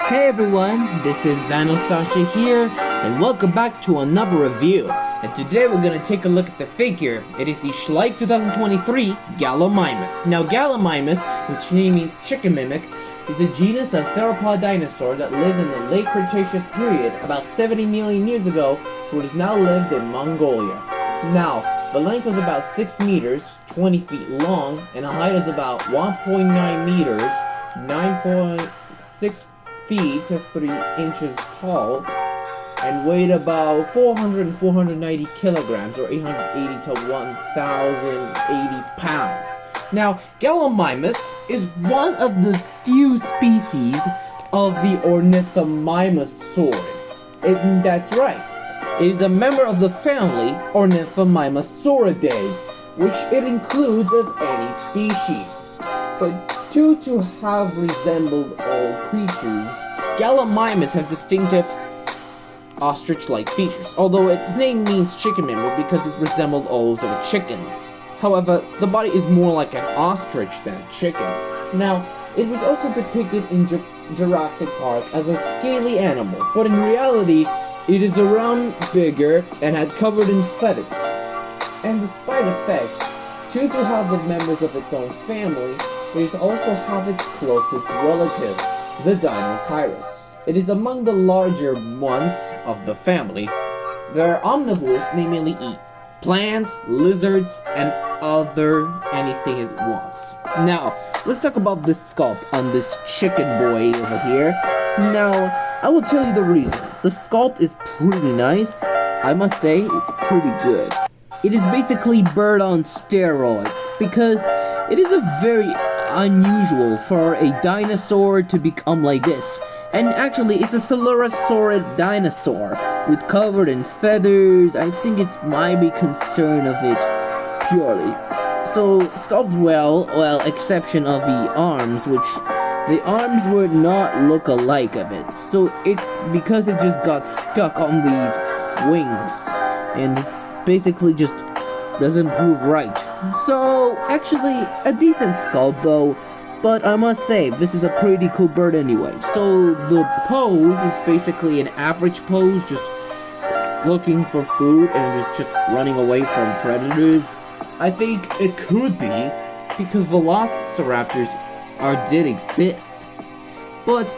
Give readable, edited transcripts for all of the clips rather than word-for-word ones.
Hey everyone, this is DinoSasha here, and welcome back to another review. And today we're going to take a look at the figure. It is the Schleich 2023 Gallimimus. Now Gallimimus, which means chicken mimic, is a genus of theropod dinosaur that lived in the late Cretaceous period about 70 million years ago, who has now lived in Mongolia. Now, the length was about 6 meters, 20 feet long, and the height is about 1.9 meters, 9.6 feet to 3 inches tall, and weighed about 400 and 490 kilograms, or 880 to 1,080 pounds. Now, Gallimimus is one of the few species of the Ornithomimosaurids. And that's right. It is a member of the family Ornithomimosauridae, which it includes of any species. But due to have resembled all creatures, Gallimimus have distinctive ostrich-like features, although its name means chicken mimic because it resembled all of the chickens. However, the body is more like an ostrich than a chicken. Now, it was also depicted in Jurassic Park as a scaly animal, but in reality, it is around bigger and had covered in feathers. And despite effect, due to have the members of its own family, it is also have its closest relative, the Dinosaurus. It is among the larger ones of the family. They are omnivores, they mainly eat plants, lizards, and other anything it wants. Now, let's talk about this sculpt on this chicken boy over here. Now, I will tell you the reason. The sculpt is pretty nice. I must say, it's pretty good. It is basically bird on steroids, because it is a very unusual for a dinosaur to become like this. And actually, it's a Velociraptor dinosaur with covered in feathers. I think it's my big concern of it purely. So, sculpts well, exception of the arms, which the arms would not look alike of it. So because it just got stuck on these wings, and it's basically just doesn't prove right. So, actually, a decent sculpt though. But I must say, this is a pretty cool bird anyway. So, the pose is basically an average pose, just looking for food and just running away from predators. I think it could be because Velociraptors did exist. But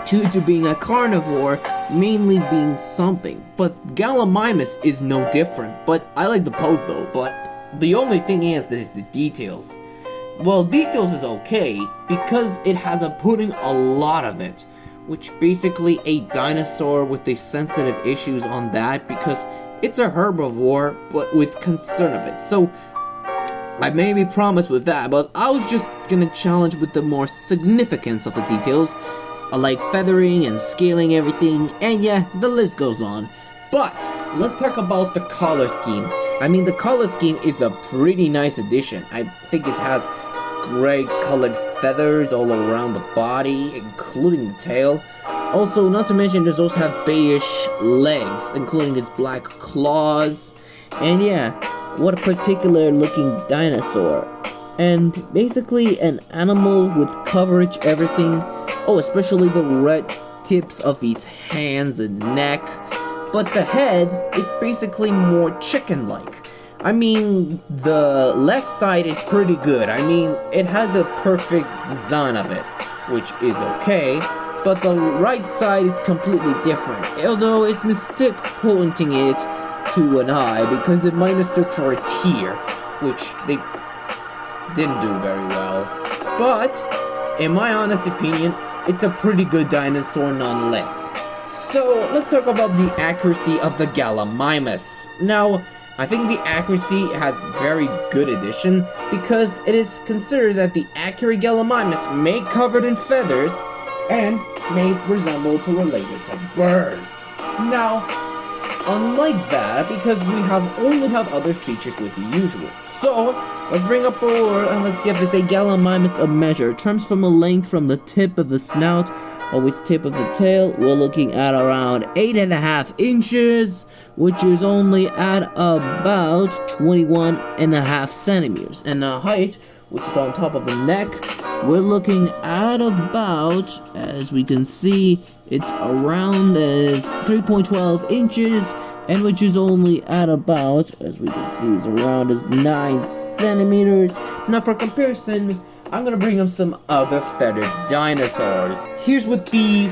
due to being a carnivore, mainly being something. But Gallimimus is no different. But I like the pose though, but the only thing is the details. Well, details is okay, because it has a putting a lot of it, which basically a dinosaur with the sensitive issues on that, because it's a herbivore, but with concern of it. So, I may be promised with that, but I was just gonna challenge with the more significance of the details, like feathering and scaling everything, and yeah, the list goes on. But, let's talk about the color scheme. I mean, the color scheme is a pretty nice addition. I think it has gray colored feathers all around the body, including the tail. Also, not to mention, there's also have beige legs, including its black claws. And yeah, what a particular looking dinosaur. And basically an animal with coverage, everything. Oh, especially the red tips of its hands and neck. But the head is basically more chicken-like. I mean, the left side is pretty good. I mean, it has a perfect design of it, which is okay. But the right side is completely different. Although it's mistake pointing it to an eye, because it might mistake for a tear, which they didn't do very well. But, in my honest opinion, it's a pretty good dinosaur nonetheless. So, let's talk about the accuracy of the Gallimimus. Now, I think the accuracy had very good addition, because it is considered that the accurate Gallimimus may covered in feathers and may resemble to related to birds. Now, unlike that, because we only have other features with the usual. So, let's bring up forward and let's give this a Gallimimus a measure. It terms from a length from the tip of the snout, always tip of the tail. We're looking at around 8.5 inches, which is only at about 21.5 centimeters. And the height which is on top of the neck, we're looking at about, as we can see, it's around as 3.12 inches, and which is only at about, as we can see, is around as 9 centimeters. Now for comparison, I'm gonna bring up some other feathered dinosaurs. Here's with the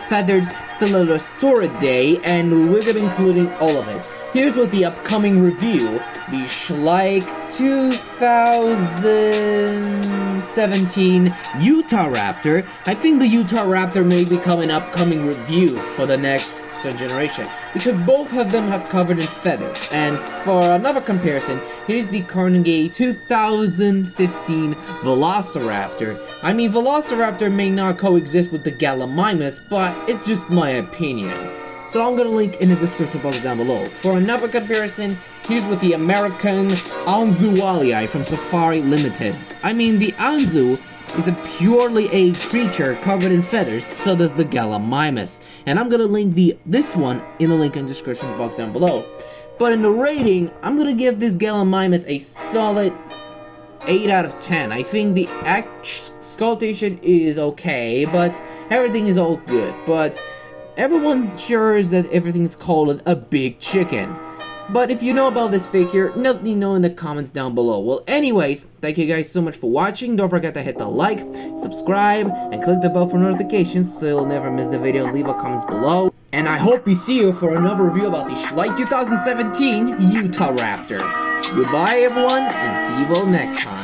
feathered Velociraptor, and we're gonna be including all of it. Here's with the upcoming review, the Schleich 2017 Velociraptor. I think the Velociraptor may become an upcoming review for the next generation, because both of them have covered in feathers. And for another comparison, here's the Carnegie 2015 Velociraptor. I mean, Velociraptor may not coexist with the Gallimimus, but it's just my opinion. So I'm gonna link in the description box down below. For another comparison, here's with the American Anzu from Safari Limited. I mean, the Anzu is a purely a creature covered in feathers, so does the Gallimimus. And I'm gonna link this one in the link in the description box down below. But in the rating, I'm gonna give this Gallimimus a solid 8 out of 10. I think the sculptation is okay, but everything is all good. But everyone sure that everything's called a big chicken. But if you know about this figure, let me know in the comments down below. Well, anyways, thank you guys so much for watching. Don't forget to hit the like, subscribe, and click the bell for notifications so you'll never miss the video. Leave a comments below. And I hope we see you for another review about the Schleich 2017 Velociraptor. Goodbye, everyone, and see you all next time.